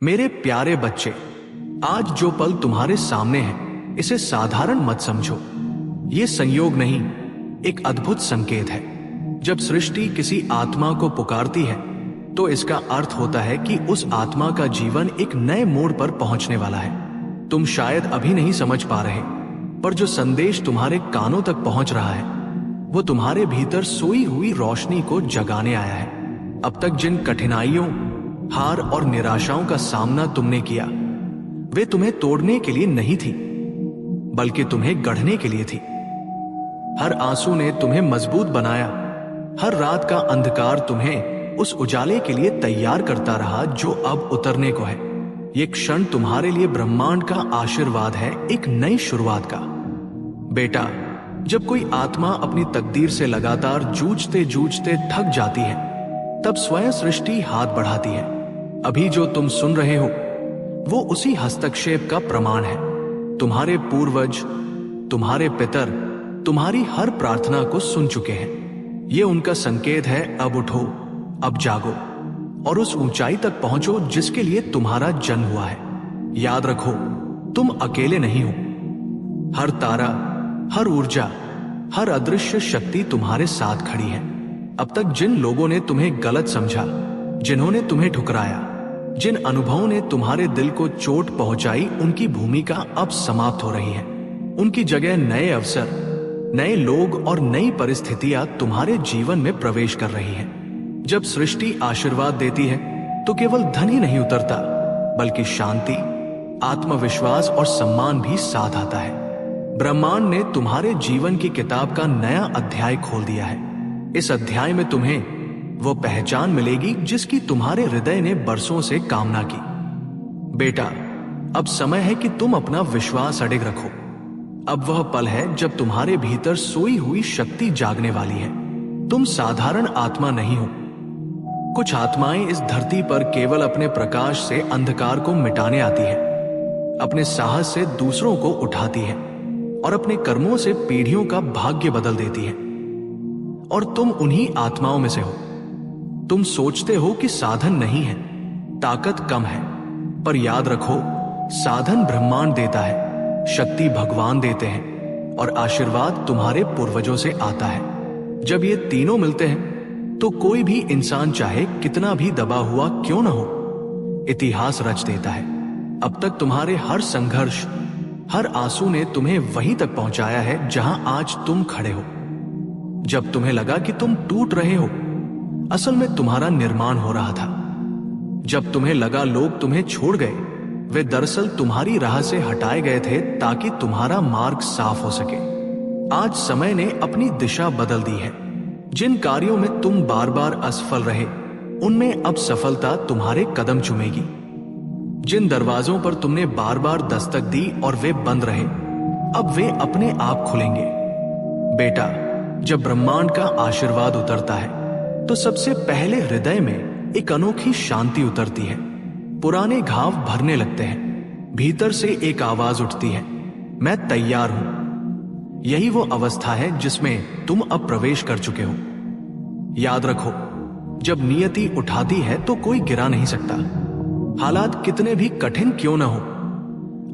मेरे प्यारे बच्चे, आज जो पल तुम्हारे सामने है इसे साधारण मत समझो। ये संयोग नहीं, एक अद्भुत संकेत है। जब सृष्टि किसी आत्मा को पुकारती है तो इसका अर्थ होता है कि उस आत्मा का जीवन एक नए मोड़ पर पहुंचने वाला है। तुम शायद अभी नहीं समझ पा रहे, पर जो संदेश तुम्हारे कानों तक पहुंच रहा है वो तुम्हारे भीतर सोई हुई रोशनी को जगाने आया है। अब तक जिन कठिनाइयों, हार और निराशाओं का सामना तुमने किया, वे तुम्हें तोड़ने के लिए नहीं थी, बल्कि तुम्हें गढ़ने के लिए थी। हर आंसू ने तुम्हें मजबूत बनाया, हर रात का अंधकार तुम्हें उस उजाले के लिए तैयार करता रहा जो अब उतरने को है। ये क्षण तुम्हारे लिए ब्रह्मांड का आशीर्वाद है, एक नई शुरुआत का। बेटा, जब कोई आत्मा अपनी तकदीर से लगातार जूझते जूझते थक जाती है, तब स्वयं सृष्टि हाथ बढ़ाती है। अभी जो तुम सुन रहे हो वो उसी हस्तक्षेप का प्रमाण है। तुम्हारे पूर्वज, तुम्हारे पितर तुम्हारी हर प्रार्थना को सुन चुके हैं। ये उनका संकेत है, अब उठो, अब जागो और उस ऊंचाई तक पहुंचो जिसके लिए तुम्हारा जन्म हुआ है। याद रखो, तुम अकेले नहीं हो। हर तारा, हर ऊर्जा, हर अदृश्य शक्ति तुम्हारे साथ खड़ी है। अब तक जिन लोगों ने तुम्हें गलत समझा, जिन्होंने तुम्हें ठुकराया, जिन अनुभवों ने तुम्हारे दिल को चोट पहुंचाई, उनकी भूमिका अब समाप्त हो रही है। उनकी जगह नए अवसर, नए लोग और नई परिस्थितियां तुम्हारे जीवन में प्रवेश कर रही हैं। जब सृष्टि आशीर्वाद देती है तो केवल धन ही नहीं उतरता, बल्कि शांति, आत्मविश्वास और सम्मान भी साथ आता है। ब्रह्मांड ने तुम्हारे जीवन की किताब का नया अध्याय खोल दिया है। इस अध्याय में तुम्हें वो पहचान मिलेगी जिसकी तुम्हारे हृदय ने बरसों से कामना की। बेटा, अब समय है कि तुम अपना विश्वास अडिग रखो। अब वह पल है जब तुम्हारे भीतर सोई हुई शक्ति जागने वाली है। तुम साधारण आत्मा नहीं हो। कुछ आत्माएं इस धरती पर केवल अपने प्रकाश से अंधकार को मिटाने आती है, अपने साहस से दूसरों को उठाती है और अपने कर्मों से पीढ़ियों का भाग्य बदल देती है। और तुम उन्हीं आत्माओं में से हो। तुम सोचते हो कि साधन नहीं है, ताकत कम है, पर याद रखो, साधन ब्रह्मांड देता है, शक्ति भगवान देते हैं और आशीर्वाद तुम्हारे पूर्वजों से आता है। जब ये तीनों मिलते हैं तो कोई भी इंसान चाहे कितना भी दबा हुआ क्यों न हो, इतिहास रच देता है। अब तक तुम्हारे हर संघर्ष, हर आंसू ने तुम्हें वहीं तक पहुंचाया है जहां आज तुम खड़े हो। जब तुम्हें लगा कि तुम टूट रहे हो, असल में तुम्हारा निर्माण हो रहा था। जब तुम्हें लगा लोग तुम्हें छोड़ गए, वे दरअसल तुम्हारी राह से हटाए गए थे ताकि तुम्हारा मार्ग साफ हो सके। आज समय ने अपनी दिशा बदल दी है। जिन कार्यों में तुम बार बार असफल रहे, उनमें अब सफलता तुम्हारे कदम चूमेगी। जिन दरवाजों पर तुमने बार बार दस्तक दी और वे बंद रहे, अब वे अपने आप खुलेंगे। बेटा, जब ब्रह्मांड का आशीर्वाद उतरता है तो सबसे पहले हृदय में एक अनोखी शांति उतरती है। पुराने घाव भरने लगते हैं, भीतर से एक आवाज उठती है, मैं तैयार हूं। यही वो अवस्था है जिसमें तुम अब प्रवेश कर चुके हो। याद रखो, जब नियति उठाती है तो कोई गिरा नहीं सकता, हालात कितने भी कठिन क्यों न हो।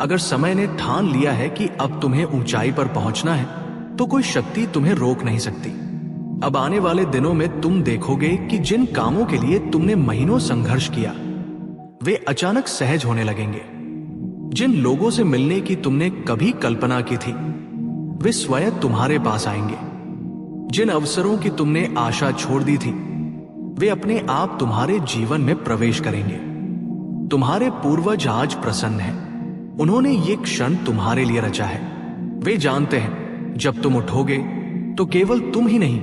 अगर समय ने ठान लिया है कि अब तुम्हें ऊंचाई पर पहुंचना है तो कोई शक्ति तुम्हें रोक नहीं सकती। अब आने वाले दिनों में तुम देखोगे कि जिन कामों के लिए तुमने महीनों संघर्ष किया, वे अचानक सहज होने लगेंगे। जिन लोगों से मिलने की तुमने कभी कल्पना की थी, वे स्वयं तुम्हारे पास आएंगे। जिन अवसरों की तुमने आशा छोड़ दी थी, वे अपने आप तुम्हारे जीवन में प्रवेश करेंगे। तुम्हारे पूर्वज आज प्रसन्न हैं। उन्होंने ये क्षण तुम्हारे लिए रचा है। वे जानते हैं जब तुम उठोगे तो केवल तुम ही नहीं,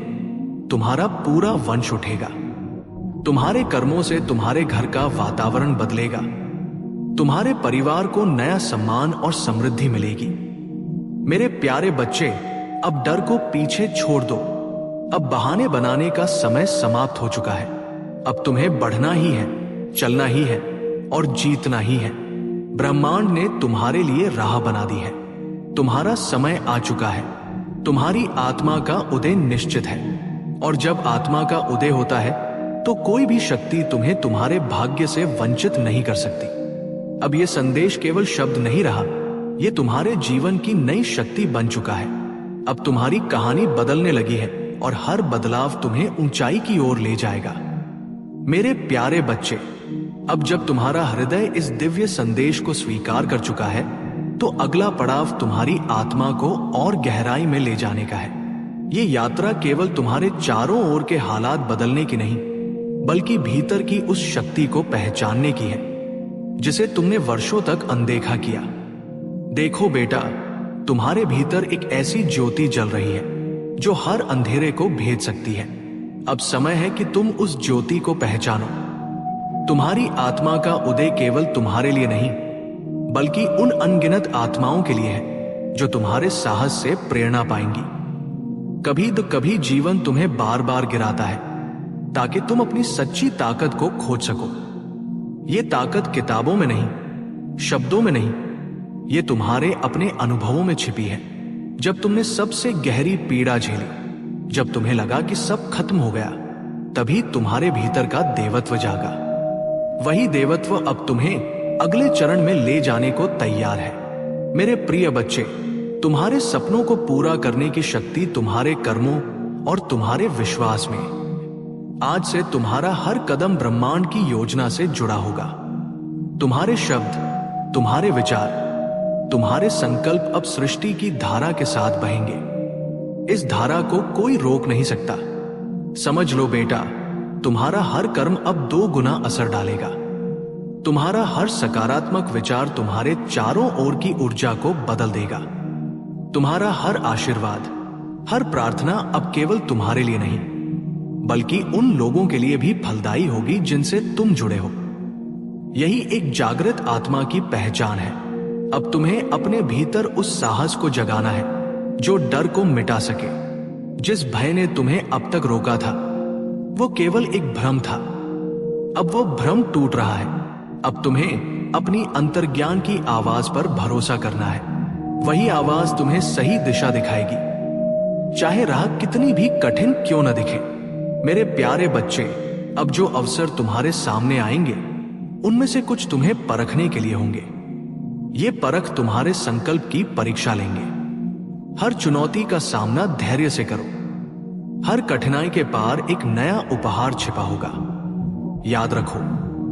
तुम्हारा पूरा वंश उठेगा। तुम्हारे कर्मों से तुम्हारे घर का वातावरण बदलेगा। तुम्हारे परिवार को नया सम्मान और समृद्धि मिलेगी। मेरे प्यारे बच्चे, अब डर को पीछे छोड़ दो। अब बहाने बनाने का समय समाप्त हो चुका है। अब तुम्हें बढ़ना ही है, चलना ही है और जीतना ही है। ब्रह्मांड ने तुम्हारे लिए राह बना दी है। तुम्हारा समय आ चुका है। तुम्हारी आत्मा का उदय निश्चित है, और जब आत्मा का उदय होता है तो कोई भी शक्ति तुम्हें तुम्हारे भाग्य से वंचित नहीं कर सकती। अब ये संदेश केवल शब्द नहीं रहा, ये तुम्हारे जीवन की नई शक्ति बन चुका है। अब तुम्हारी कहानी बदलने लगी है और हर बदलाव तुम्हें ऊंचाई की ओर ले जाएगा। मेरे प्यारे बच्चे, अब जब तुम्हारा हृदय इस दिव्य संदेश को स्वीकार कर चुका है, तो अगला पड़ाव तुम्हारी आत्मा को और गहराई में ले जाने का है। ये यात्रा केवल तुम्हारे चारों ओर के हालात बदलने की नहीं, बल्कि भीतर की उस शक्ति को पहचानने की है जिसे तुमने वर्षों तक अनदेखा किया। देखो बेटा, तुम्हारे भीतर एक ऐसी ज्योति जल रही है जो हर अंधेरे को भेद सकती है। अब समय है कि तुम उस ज्योति को पहचानो। तुम्हारी आत्मा का उदय केवल तुम्हारे लिए नहीं, बल्कि उन अनगिनत आत्माओं के लिए है जो तुम्हारे साहस से प्रेरणा पाएंगी। कभी तो कभी जीवन तुम्हें बार बार गिराता है ताकि तुम अपनी सच्ची ताकत को खोज सको। ये ताकत किताबों में नहीं, शब्दों में नहीं, ये तुम्हारे अपने अनुभवों में छिपी है। जब तुमने सबसे गहरी पीड़ा झेली, जब तुम्हें लगा कि सब खत्म हो गया, तभी तुम्हारे भीतर का देवत्व जागा। वही देवत्व अब तुम्हें अगले चरण में ले जाने को तैयार है। मेरे प्रिय बच्चे, तुम्हारे सपनों को पूरा करने की शक्ति तुम्हारे कर्मों और तुम्हारे विश्वास में। आज से तुम्हारा हर कदम ब्रह्मांड की योजना से जुड़ा होगा। तुम्हारे शब्द, तुम्हारे विचार, तुम्हारे संकल्प अब सृष्टि की धारा के साथ बहेंगे। इस धारा को कोई रोक नहीं सकता। समझ लो बेटा, तुम्हारा हर कर्म अब 2 गुना असर डालेगा। तुम्हारा हर सकारात्मक विचार तुम्हारे चारों ओर की ऊर्जा को बदल देगा। तुम्हारा हर आशीर्वाद, हर प्रार्थना अब केवल तुम्हारे लिए नहीं, बल्कि उन लोगों के लिए भी फलदायी होगी जिनसे तुम जुड़े हो। यही एक जागृत आत्मा की पहचान है। अब तुम्हें अपने भीतर उस साहस को जगाना है जो डर को मिटा सके। जिस भय ने तुम्हें अब तक रोका था, वो केवल एक भ्रम था। अब वो भ्रम टूट रहा है। अब तुम्हें अपनी अंतर्ज्ञान की आवाज पर भरोसा करना है। वही आवाज तुम्हें सही दिशा दिखाएगी, चाहे राह कितनी भी कठिन क्यों न दिखे। मेरे प्यारे बच्चे, अब जो अवसर तुम्हारे सामने आएंगे, उनमें से कुछ तुम्हें परखने के लिए होंगे। ये परख तुम्हारे संकल्प की परीक्षा लेंगे। हर चुनौती का सामना धैर्य से करो। हर कठिनाई के पार एक नया उपहार छिपा होगा। याद रखो,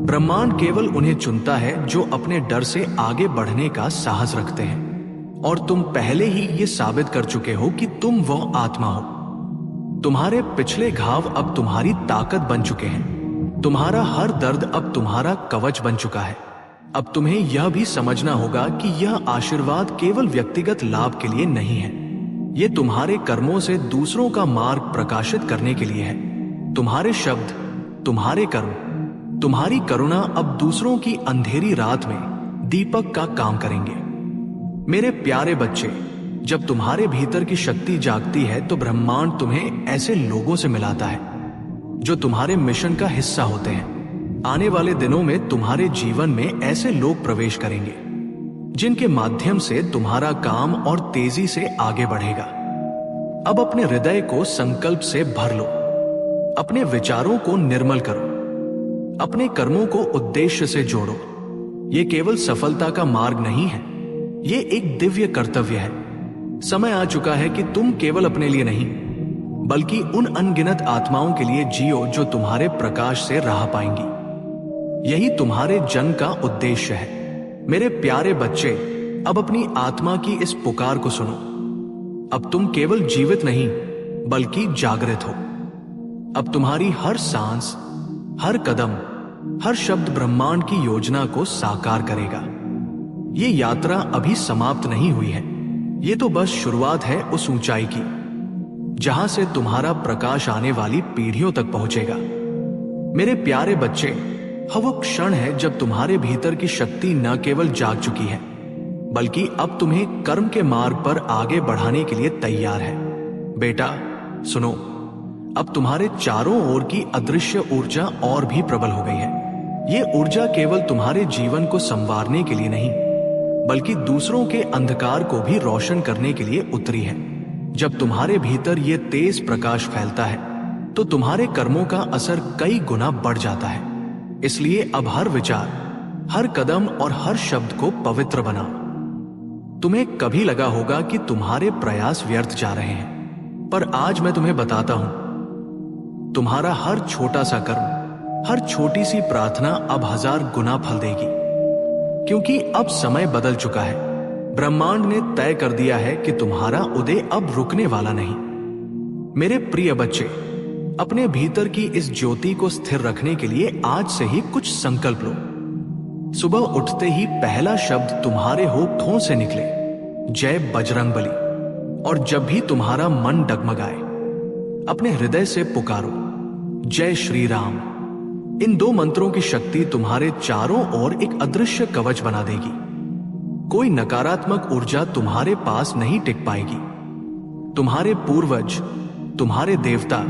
ब्रह्मांड केवल उन्हें चुनता है जो अपने डर से आगे बढ़ने का साहस रखते हैं। और तुम पहले ही ये साबित कर चुके हो कि तुम वह आत्मा हो। तुम्हारे पिछले घाव अब तुम्हारी ताकत बन चुके हैं। तुम्हारा हर दर्द अब तुम्हारा कवच बन चुका है। अब तुम्हें यह भी समझना होगा कि यह आशीर्वाद केवल व्यक्तिगत लाभ के लिए नहीं है। ये तुम्हारे कर्मों से दूसरों का मार्ग प्रकाशित करने के लिए है। तुम्हारे शब्द, तुम्हारे कर्म, तुम्हारी करुणा अब दूसरों की अंधेरी रात में दीपक का काम करेंगे। मेरे प्यारे बच्चे, जब तुम्हारे भीतर की शक्ति जागती है तो ब्रह्मांड तुम्हें ऐसे लोगों से मिलाता है जो तुम्हारे मिशन का हिस्सा होते हैं। आने वाले दिनों में तुम्हारे जीवन में ऐसे लोग प्रवेश करेंगे जिनके माध्यम से तुम्हारा काम और तेजी से आगे बढ़ेगा। अब अपने हृदय को संकल्प से भर लो। अपने विचारों को निर्मल करो। अपने कर्मों को उद्देश्य से जोड़ो। ये केवल सफलता का मार्ग नहीं है, ये एक दिव्य कर्तव्य है। समय आ चुका है कि तुम केवल अपने लिए नहीं, बल्कि उन अनगिनत आत्माओं के लिए जियो जो तुम्हारे प्रकाश से राह पाएंगी। यही तुम्हारे जन्म का उद्देश्य है। मेरे प्यारे बच्चे, अब अपनी आत्मा की इस पुकार को सुनो। अब तुम केवल जीवित नहीं, बल्कि जागृत हो। अब तुम्हारी हर सांस, हर कदम, हर शब्द ब्रह्मांड की योजना को साकार करेगा। ये यात्रा अभी समाप्त नहीं हुई है। ये तो बस शुरुआत है उस ऊंचाई की जहां से तुम्हारा प्रकाश आने वाली पीढ़ियों तक पहुंचेगा। मेरे प्यारे बच्चे, वो क्षण है जब तुम्हारे भीतर की शक्ति न केवल जाग चुकी है, बल्कि अब तुम्हें कर्म के मार्ग पर आगे बढ़ाने के लिए तैयार है। बेटा सुनो, अब तुम्हारे चारों ओर की अदृश्य ऊर्जा और भी प्रबल हो गई है। ये ऊर्जा केवल तुम्हारे जीवन को संवारने के लिए नहीं, बल्कि दूसरों के अंधकार को भी रोशन करने के लिए उतरी है। जब तुम्हारे भीतर ये तेज प्रकाश फैलता है, तो तुम्हारे कर्मों का असर कई गुना बढ़ जाता है। इसलिए अब हर विचार, हर कदम और हर शब्द को पवित्र बनाओ। तुम्हें कभी लगा होगा कि तुम्हारे प्रयास व्यर्थ जा रहे हैं, पर आज मैं तुम्हें बताता हूं, तुम्हारा हर छोटा सा कर्म, हर छोटी सी प्रार्थना अब 1000 गुना फल देगी। क्योंकि अब समय बदल चुका है। ब्रह्मांड ने तय कर दिया है कि तुम्हारा उदय अब रुकने वाला नहीं। मेरे प्रिय बच्चे, अपने भीतर की इस ज्योति को स्थिर रखने के लिए आज से ही कुछ संकल्प लो। सुबह उठते ही पहला शब्द तुम्हारे होठों से निकले, जय बजरंगबली। और जब भी तुम्हारा मन डगमगाए, अपने हृदय से पुकारो, जय श्री राम। इन 2 मंत्रों की शक्ति तुम्हारे चारों ओर एक अदृश्य कवच बना देगी। कोई नकारात्मक ऊर्जा तुम्हारे पास नहीं टिक पाएगी। तुम्हारे पूर्वज, तुम्हारे देवता,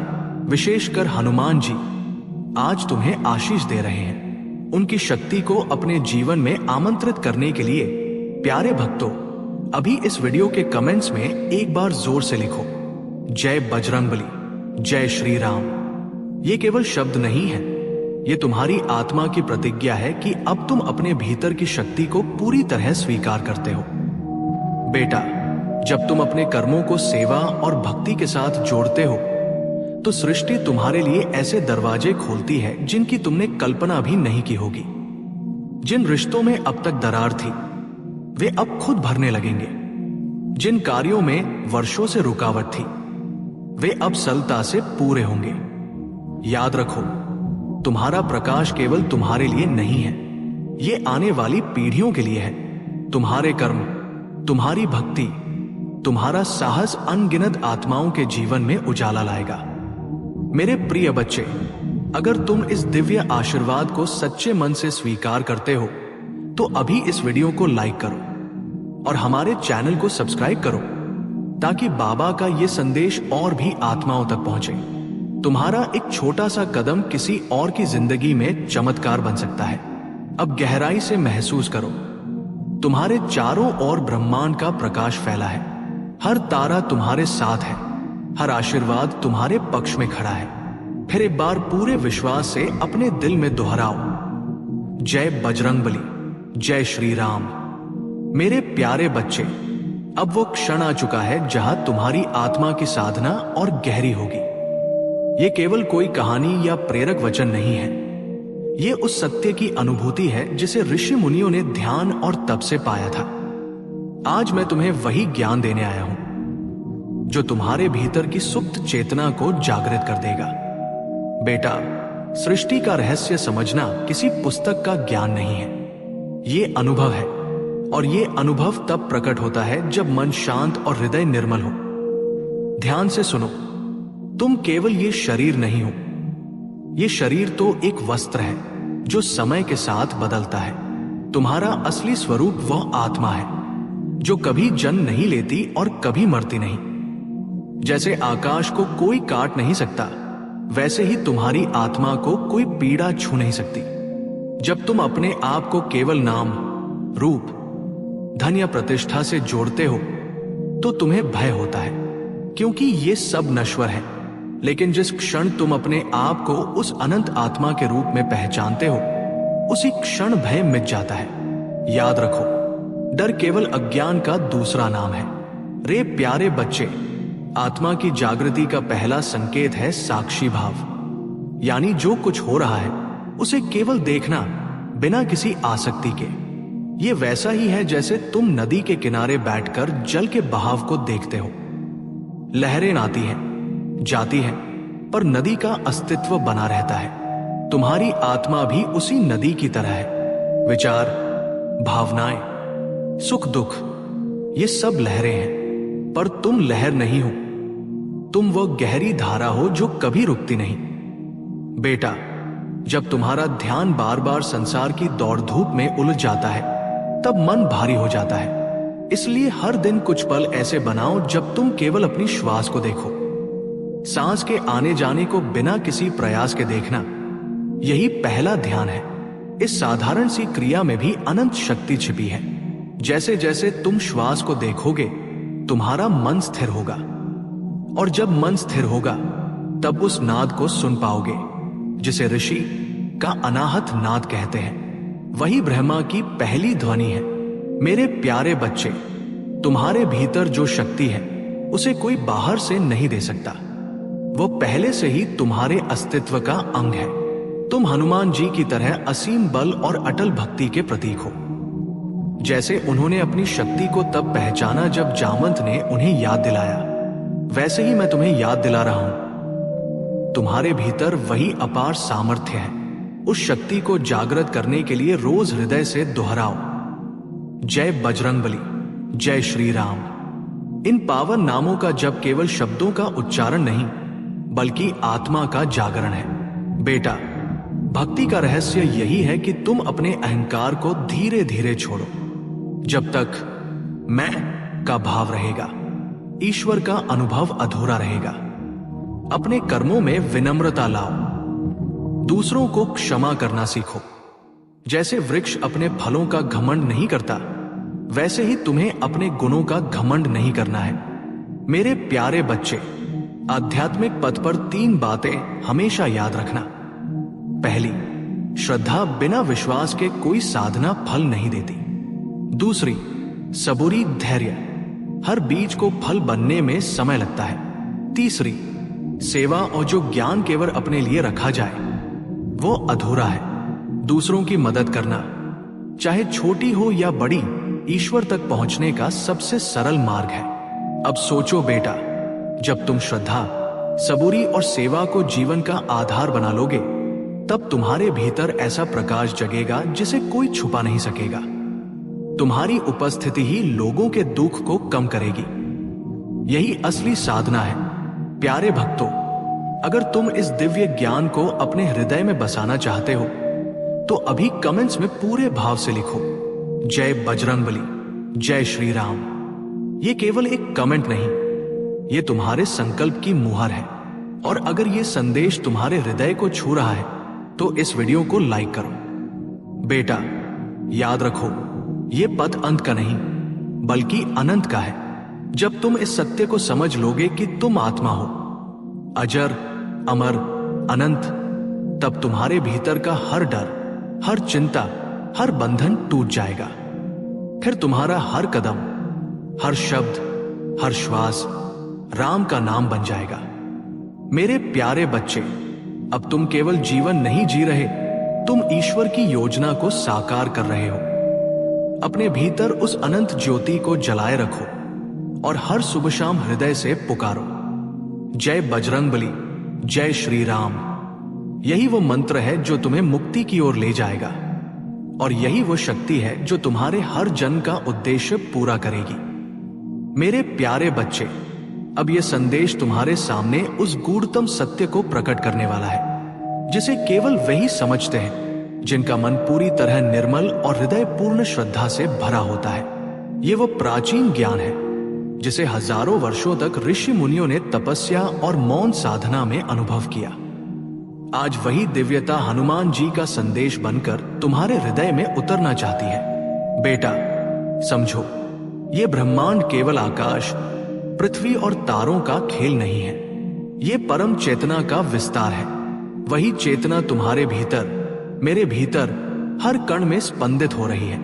विशेषकर हनुमान जी आज तुम्हें आशीष दे रहे हैं। उनकी शक्ति को अपने जीवन में आमंत्रित करने के लिए प्यारे भक्तों, अभी इस वीडियो के कमेंट्स में एक बार जोर से लिखो, जय बजरंगबली, जय श्री राम। ये केवल शब्द नहीं है, ये तुम्हारी आत्मा की प्रतिज्ञा है कि अब तुम अपने भीतर की शक्ति को पूरी तरह स्वीकार करते हो। बेटा, जब तुम अपने कर्मों को सेवा और भक्ति के साथ जोड़ते हो, तो सृष्टि तुम्हारे लिए ऐसे दरवाजे खोलती है जिनकी तुमने कल्पना भी नहीं की होगी। जिन रिश्तों में अब तक दरार थी, वे अब खुद भरने लगेंगे। जिन कार्यों में वर्षों से रुकावट थी, वे अब सरलता से पूरे होंगे। याद रखो, तुम्हारा प्रकाश केवल तुम्हारे लिए नहीं है, ये आने वाली पीढ़ियों के लिए है। तुम्हारे कर्म, तुम्हारी भक्ति, तुम्हारा साहस अनगिनत आत्माओं के जीवन में उजाला लाएगा। मेरे प्रिय बच्चे, अगर तुम इस दिव्य आशीर्वाद को सच्चे मन से स्वीकार करते हो, तो अभी इस वीडियो को लाइक करो और हमारे चैनल को सब्सक्राइब करो, ताकि बाबा का ये संदेश और भी आत्माओं तक पहुंचे। तुम्हारा एक छोटा सा कदम किसी और की जिंदगी में चमत्कार बन सकता है। अब गहराई से महसूस करो, तुम्हारे चारों ओर ब्रह्मांड का प्रकाश फैला है। हर तारा तुम्हारे साथ है, हर आशीर्वाद तुम्हारे पक्ष में खड़ा है। फिर एक बार पूरे विश्वास से अपने दिल में दोहराओ, जय बजरंगबली, जय श्री राम। मेरे प्यारे बच्चे, अब वो क्षण आ चुका है जहां तुम्हारी आत्मा की साधना और गहरी होगी। ये केवल कोई कहानी या प्रेरक वचन नहीं है, ये उस सत्य की अनुभूति है जिसे ऋषि मुनियों ने ध्यान और तप से पाया था। आज मैं तुम्हें वही ज्ञान देने आया हूं जो तुम्हारे भीतर की सुप्त चेतना को जागृत कर देगा। बेटा, सृष्टि का रहस्य समझना किसी पुस्तक का ज्ञान नहीं है, ये अनुभव है। और ये अनुभव तब प्रकट होता है जब मन शांत और हृदय निर्मल हो। ध्यान से सुनो, तुम केवल ये शरीर नहीं हो। ये शरीर तो एक वस्त्र है जो समय के साथ बदलता है। तुम्हारा असली स्वरूप वह आत्मा है जो कभी जन्म नहीं लेती और कभी मरती नहीं। जैसे आकाश को कोई काट नहीं सकता, वैसे ही तुम्हारी आत्मा को कोई पीड़ा छू नहीं सकती। जब तुम अपने आप को केवल नाम, रूप, धन या प्रतिष्ठा से जोड़ते हो, तो तुम्हें भय होता है, क्योंकि ये सब नश्वर है। लेकिन जिस क्षण तुम अपने आप को उस अनंत आत्मा के रूप में पहचानते हो, उसी क्षण भय मिट जाता है। याद रखो, डर केवल अज्ञान का दूसरा नाम है। रे प्यारे बच्चे, आत्मा की जागृति का पहला संकेत है साक्षी भाव, यानी जो कुछ हो रहा है उसे केवल देखना, बिना किसी आसक्ति के। ये वैसा ही है जैसे तुम नदी के किनारे बैठकर जल के बहाव को देखते हो। लहरें आती हैं, जाती हैं, पर नदी का अस्तित्व बना रहता है। तुम्हारी आत्मा भी उसी नदी की तरह है। विचार, भावनाएं, सुख दुख, ये सब लहरें हैं, पर तुम लहर नहीं हो। तुम वो गहरी धारा हो जो कभी रुकती नहीं। बेटा, जब तुम्हारा ध्यान बार बार संसार की दौड़ धूप में उलझ जाता है, तब मन भारी हो जाता है। इसलिए हर दिन कुछ पल ऐसे बनाओ जब तुम केवल अपनी श्वास को देखो, सांस के आने जाने को बिना किसी प्रयास के देखना। यही पहला ध्यान है। इस साधारण सी क्रिया में भी अनंत शक्ति छिपी है। जैसे जैसे तुम श्वास को देखोगे, तुम्हारा मन स्थिर होगा, और जब मन स्थिर होगा, तब उस नाद को सुन पाओगे जिसे ऋषि का अनाहत नाद कहते हैं। वही ब्रह्मा की पहली ध्वनि है। मेरे प्यारे बच्चे, तुम्हारे भीतर जो शक्ति है उसे कोई बाहर से नहीं दे सकता। वो पहले से ही तुम्हारे अस्तित्व का अंग है। तुम हनुमान जी की तरह असीम बल और अटल भक्ति के प्रतीक हो। जैसे उन्होंने अपनी शक्ति को तब पहचाना जब जामवंत ने उन्हें याद दिलाया, वैसे ही मैं तुम्हें याद दिला रहा हूं। तुम्हारे भीतर वही अपार सामर्थ्य है। उस शक्ति को जागृत करने के लिए रोज हृदय से दोहराओ, जय बजरंगबली, जय श्री राम। इन पावन नामों का जप केवल शब्दों का उच्चारण नहीं, बल्कि आत्मा का जागरण है। बेटा, भक्ति का रहस्य यही है कि तुम अपने अहंकार को धीरे धीरे छोड़ो। जब तक मैं का भाव रहेगा, ईश्वर का अनुभव अधूरा रहेगा। अपने कर्मों में विनम्रता लाओ, दूसरों को क्षमा करना सीखो। जैसे वृक्ष अपने फलों का घमंड नहीं करता, वैसे ही तुम्हें अपने गुणों का घमंड नहीं करना है। मेरे प्यारे बच्चे, आध्यात्मिक पथ पर 3 बातें हमेशा याद रखना। पहली, श्रद्धा बिना विश्वास के कोई साधना फल नहीं देती। दूसरी, सबूरी धैर्य, हर बीज को फल बनने में समय लगता है। तीसरी, सेवा और जो ज्ञान केवल अपने लिए रखा जाए वो अधूरा है। दूसरों की मदद करना, चाहे छोटी हो या बड़ी, ईश्वर तक पहुंचने का सबसे सरल मार्ग है। अब सोचो बेटा, जब तुम श्रद्धा, सबूरी और सेवा को जीवन का आधार बना लोगे, तब तुम्हारे भीतर ऐसा प्रकाश जगेगा जिसे कोई छुपा नहीं सकेगा। तुम्हारी उपस्थिति ही लोगों के दुख को कम करेगी। यही असली साधना है। प्यारे भक्तों, अगर तुम इस दिव्य ज्ञान को अपने हृदय में बसाना चाहते हो तो अभी कमेंट्स में पूरे भाव से लिखो, जय बजरंगबली, जय श्री राम। ये केवल एक कमेंट नहीं, ये तुम्हारे संकल्प की मुहर है। और अगर ये संदेश तुम्हारे हृदय को छू रहा है तो इस वीडियो को लाइक करो। बेटा, याद रखो, ये पथ अंत का नहीं बल्कि अनंत का है। जब तुम इस सत्य को समझ लोगे कि तुम आत्मा हो, अजर, अमर, अनंत, तब तुम्हारे भीतर का हर डर, हर चिंता, हर बंधन टूट जाएगा। फिर तुम्हारा हर कदम, हर शब्द, हर श्वास राम का नाम बन जाएगा। मेरे प्यारे बच्चे, अब तुम केवल जीवन नहीं जी रहे, तुम ईश्वर की योजना को साकार कर रहे हो। अपने भीतर उस अनंत ज्योति को जलाए रखो और हर सुबह शाम हृदय से पुकारो, जय बजरंगबली, जय श्री राम। यही वो मंत्र है जो तुम्हें मुक्ति की ओर ले जाएगा, और यही वो शक्ति है जो तुम्हारे हर जन्म का उद्देश्य पूरा करेगी। मेरे प्यारे बच्चे, अब यह संदेश तुम्हारे सामने उस गूढ़तम सत्य को प्रकट करने वाला है जिसे केवल वही समझते हैं जिनका मन पूरी तरह निर्मल और हृदय पूर्ण श्रद्धा से भरा होता है। ये वो प्राचीन ज्ञान है जिसे हजारों वर्षों तक ऋषि मुनियों ने तपस्या और मौन साधना में अनुभव किया। आज वही दिव्यता हनुमान जी का संदेश बनकर तुम्हारे हृदय में उतरना चाहती है। बेटा, समझो, ये ब्रह्मांड केवल आकाश, पृथ्वी और तारों का खेल नहीं है। ये परम चेतना का विस्तार है। वही चेतना तुम्हारे भीतर, मेरे भीतर हर कण में स्पंदित हो रही है।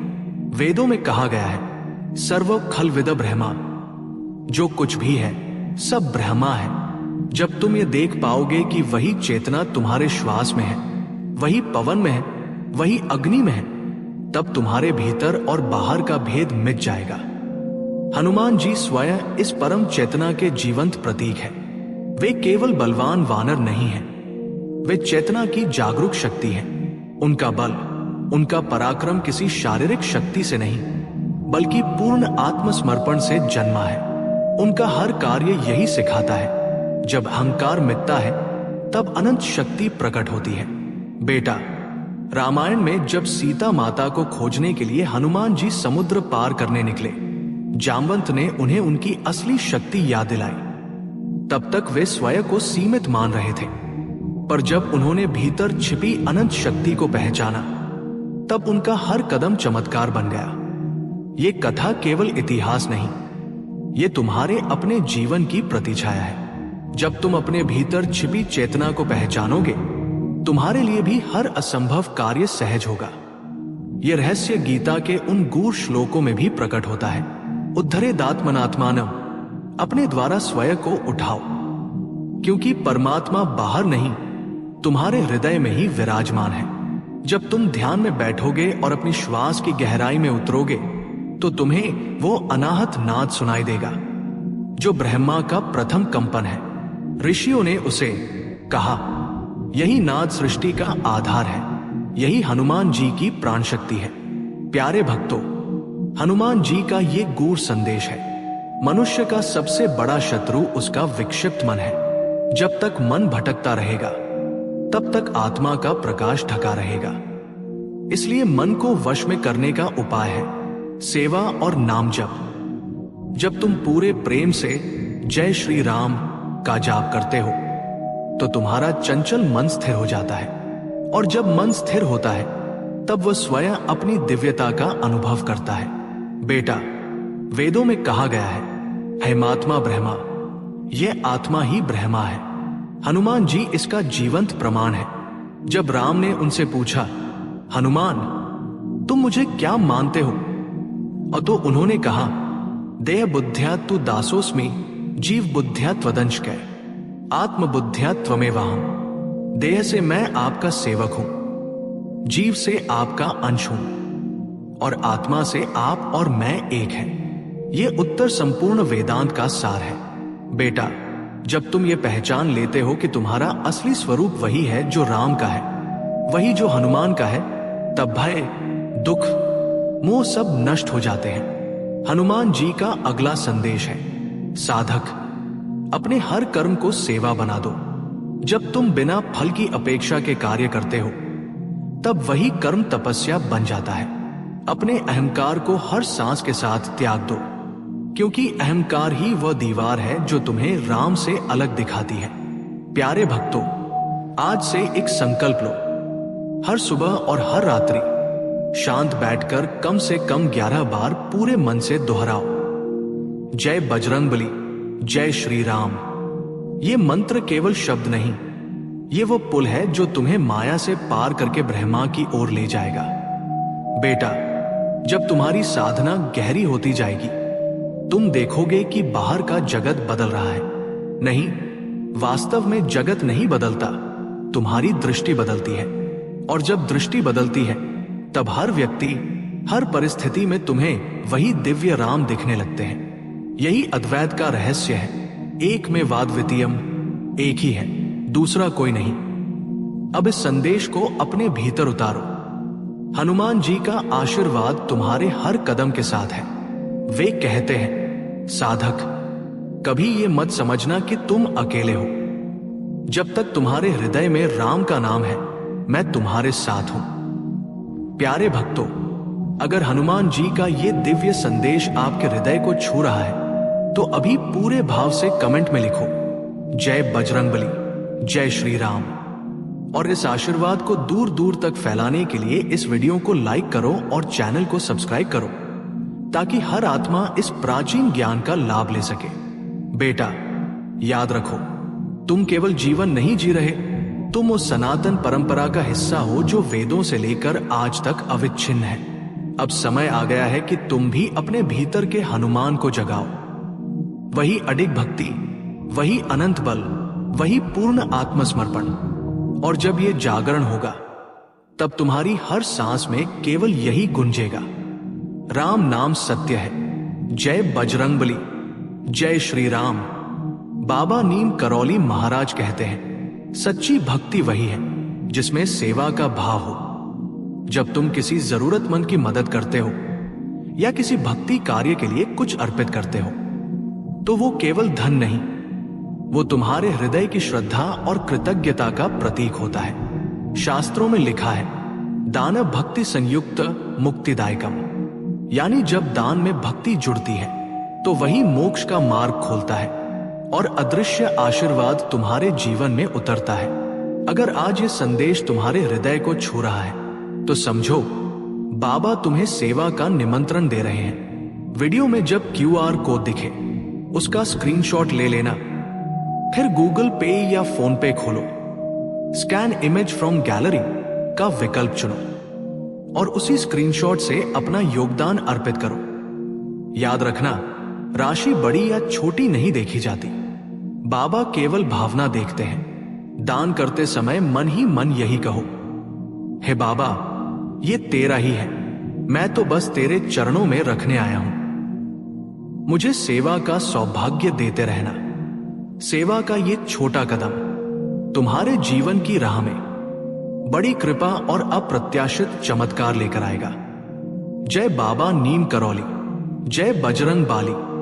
वेदों में कहा गया है, सर्व खलविद ब्रह्मा, जो कुछ भी है सब ब्रह्मा है। जब तुम ये देख पाओगे कि वही चेतना तुम्हारे श्वास में है, वही पवन में है, वही अग्नि में है, तब तुम्हारे भीतर और बाहर का भेद मिट जाएगा। हनुमान जी स्वयं इस परम चेतना के जीवंत प्रतीक है। वे केवल बलवान वानर नहीं हैं, वे चेतना की जागरूक शक्ति हैं। उनका बल, उनका पराक्रम किसी शारीरिक शक्ति से नहीं बल्कि पूर्ण आत्मसमर्पण से जन्मा है। उनका हर कार्य यही सिखाता है, जब अहंकार मिटता है तब अनंत शक्ति प्रकट होती है। बेटा, रामायण में जब सीता माता को खोजने के लिए हनुमान जी समुद्र पार करने निकले, जामवंत ने उन्हें उनकी असली शक्ति याद दिलाई। तब तक वे स्वयं को सीमित मान रहे थे, पर जब उन्होंने भीतर छिपी अनंत शक्ति को पहचाना, तब उनका हर कदम चमत्कार बन गया। ये कथा केवल इतिहास नहीं, ये तुम्हारे अपने जीवन की प्रतिछाया है। जब तुम अपने भीतर छिपी चेतना को पहचानोगे, तुम्हारे लिए भी हर असंभव कार्य सहज होगा। ये रहस्य गीता के उन गूढ़ श्लोकों में भी प्रकट होता है। उद्धरेदात्मनात्मानम, अपने द्वारा स्वयं को उठाओ, क्योंकि परमात्मा बाहर नहीं, तुम्हारे हृदय में ही विराजमान है। जब तुम ध्यान में बैठोगे और अपनी श्वास की गहराई में उतरोगे तो तुम्हें वो अनाहत नाद सुनाई देगा जो ब्रह्मा का प्रथम कंपन है। ऋषियों ने उसे कहा, यही नाद सृष्टि का आधार है, यही हनुमान जी की प्राण शक्ति है। प्यारे भक्तों, हनुमान जी का ये गूढ़ संदेश है। मनुष्य का सबसे बड़ा शत्रु उसका विक्षिप्त मन है। जब तक मन भटकता रहेगा तब तक आत्मा का प्रकाश ढका रहेगा। इसलिए मन को वश में करने का उपाय है सेवा और नाम जप। जब तुम पूरे प्रेम से जय श्री राम का जाप करते हो तो तुम्हारा चंचल मन स्थिर हो जाता है, और जब मन स्थिर होता है तब वह स्वयं अपनी दिव्यता का अनुभव करता है। बेटा, वेदों में कहा गया है, हेमात्मा ब्रह्मा, यह आत्मा ही ब्रह्मा है। हनुमान जी इसका जीवंत प्रमाण है। जब राम ने उनसे पूछा, हनुमान तुम मुझे क्या मानते हो, और तो उन्होंने कहा, देह बुद्ध्या तु दासोस्मि, जीव बुद्ध्या त्वदंश कै, आत्म बुद्ध्या त्वमेवाहम्। देह से मैं आपका सेवक हूं, जीव से आपका अंश हूं, और आत्मा से आप और मैं एक हैं। यह उत्तर संपूर्ण वेदांत का सार है। बेटा, जब तुम ये पहचान लेते हो कि तुम्हारा असली स्वरूप वही है जो राम का है, वही जो हनुमान का है, तब भय, दुख, मोह सब नष्ट हो जाते हैं। हनुमान जी का अगला संदेश है, साधक अपने हर कर्म को सेवा बना दो। जब तुम बिना फल की अपेक्षा के कार्य करते हो तब वही कर्म तपस्या बन जाता है। अपने अहंकार को हर सांस के साथ त्याग दो, क्योंकि अहंकार ही वह दीवार है जो तुम्हें राम से अलग दिखाती है। प्यारे भक्तों, आज से एक संकल्प लो, हर सुबह और हर रात्रि शांत बैठकर कम से कम 11 बार पूरे मन से दोहराओ, जय बजरंगबली, जय श्री राम। ये मंत्र केवल शब्द नहीं, ये वो पुल है जो तुम्हें माया से पार करके ब्रह्मा की ओर ले जाएगा। बेटा, जब तुम्हारी साधना गहरी होती जाएगी तुम देखोगे कि बाहर का जगत बदल रहा है। नहीं, वास्तव में जगत नहीं बदलता, तुम्हारी दृष्टि बदलती है, और जब दृष्टि बदलती है तब हर व्यक्ति, हर परिस्थिति में तुम्हें वही दिव्य राम दिखने लगते हैं। यही अद्वैत का रहस्य है। एक में वाद्वितीयम, एक ही है, दूसरा कोई नहीं। अब इस संदेश को अपने भीतर उतारो। हनुमान जी का आशीर्वाद तुम्हारे हर कदम के साथ है। वे कहते हैं, साधक कभी ये मत समझना कि तुम अकेले हो। जब तक तुम्हारे हृदय में राम का नाम है, मैं तुम्हारे साथ हूं। प्यारे भक्तों, अगर हनुमान जी का ये दिव्य संदेश आपके हृदय को छू रहा है तो अभी पूरे भाव से कमेंट में लिखो, जय बजरंगबली, जय श्री राम। और इस आशीर्वाद को दूर दूर तक फैलाने के लिए इस वीडियो को लाइक करो और चैनल को सब्सक्राइब करो, ताकि हर आत्मा इस प्राचीन ज्ञान का लाभ ले सके। बेटा, याद रखो, तुम केवल जीवन नहीं जी रहे, तुम उस सनातन परंपरा का हिस्सा हो जो वेदों से लेकर आज तक अविच्छिन्न है। अब समय आ गया है कि तुम भी अपने भीतर के हनुमान को जगाओ। वही अडिग भक्ति, वही अनंत बल, वही पूर्ण आत्मसमर्पण। और जब ये जागरण होगा तब तुम्हारी हर सांस में केवल यही गूंजेगा, राम नाम सत्य है। जय बजरंगबली, जय श्री राम। बाबा नीम करौली महाराज कहते हैं, सच्ची भक्ति वही है जिसमें सेवा का भाव हो। जब तुम किसी जरूरतमंद की मदद करते हो या किसी भक्ति कार्य के लिए कुछ अर्पित करते हो तो वो केवल धन नहीं, वो तुम्हारे हृदय की श्रद्धा और कृतज्ञता का प्रतीक होता है। शास्त्रों में लिखा है, दान भक्ति संयुक्त मुक्तिदायकम, यानी जब दान में भक्ति जुड़ती है तो वही मोक्ष का मार्ग खोलता है और अदृश्य आशीर्वाद तुम्हारे जीवन में उतरता है। अगर आज ये संदेश तुम्हारे हृदय को छू रहा है तो समझो बाबा तुम्हें सेवा का निमंत्रण दे रहे हैं। वीडियो में जब QR कोड दिखे उसका स्क्रीनशॉट ले लेना, फिर गूगल पे या फोन पे खोलो, स्कैन इमेज फ्रॉम गैलरी का विकल्प चुनो और उसी स्क्रीनशॉट से अपना योगदान अर्पित करो। याद रखना, राशि बड़ी या छोटी नहीं देखी जाती। बाबा केवल भावना देखते हैं। दान करते समय मन ही मन यही कहो, हे बाबा, ये तेरा ही है, मैं तो बस तेरे चरणों में रखने आया हूं। मुझे सेवा का सौभाग्य देते रहना। सेवा का ये छोटा कदम तुम्हारे जीवन की राह में बड़ी कृपा और अप्रत्याशित चमत्कार लेकर आएगा। जय बाबा नीम करौली, जय बजरंग बाली।